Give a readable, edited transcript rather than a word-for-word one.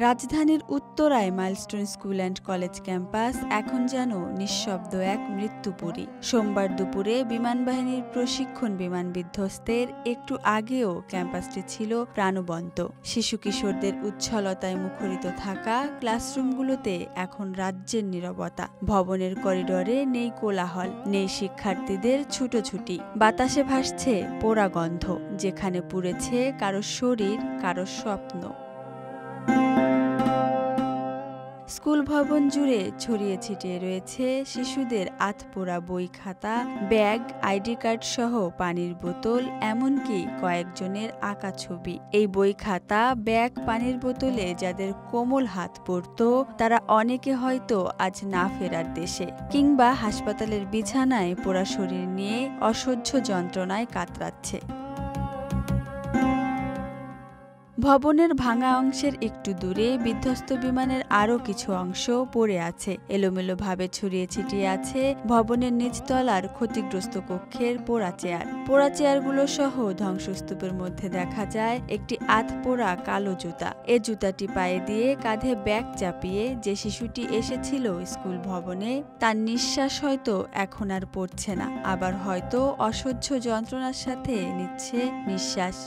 রাজধানীর উত্তরায় milestone school and college campus এখন যেন নিঃশব্দ এক মৃত্যুপুরী। সোমবার দুপুরে বিমানবাহিনীর প্রশিক্ষণ বিমান বিধ্বস্তের একটু আগেও ক্যাম্পাসটি ছিল প্রাণবন্ত। শিশু কিশোরদের উচ্ছলতায় মুখরিত থাকা ক্লাসরুমগুলোতে এখন রাজ্যের নীরবতা। ভবনের করিডরে নেই কোলাহল, নেই শিক্ষার্থীদের ছুটোছুটি। বাতাসে ভাসছে পোড়া গন্ধ, যেখানে পুড়েছে কারো শরীর, কারো স্বপ্ন। স্কুল ভবন জুড়ে ছড়িয়ে ছিটিয়ে রয়েছে শিশুদের আধপোড়া বই, খাতা, ব্যাগ, আইডি কার্ড সহ পানির বোতল, এমনকি কয়েকজনের আঁকা ছবি। এই বই, খাতা, ব্যাগ, পানির বোতলে যাদের কোমল হাত পড়ত, তারা অনেকে হয়তো আজ না ফেরার দেশে, কিংবা হাসপাতালের বিছানায় পোড়া শরীর নিয়ে অসহ্য যন্ত্রণায় কাতরাচ্ছে। ভবনের ভাঙা অংশের একটু দূরে বিধ্বস্ত বিমানের আরও কিছু অংশ পড়ে আছে। এলোমেলোভাবে ছড়িয়ে ছিটিয়ে আছে ভবনের নিচতলার ক্ষতিগ্রস্ত কক্ষের পোড়া চেয়ার। পোড়া চেয়ারগুলো সহ ধ্বংসস্তূপের মধ্যে দেখা যায় একটি আধপোড়া কালো জুতা। এ জুতাটি পায়ে দিয়ে কাঁধে ব্যাগ চাপিয়ে যে শিশুটি এসেছিল স্কুল ভবনে, তার নিঃশ্বাস হয়তো এখন আর পড়ছে না, আবার হয়তো অসহ্য যন্ত্রণার সাথে নিচ্ছে নিঃশ্বাস।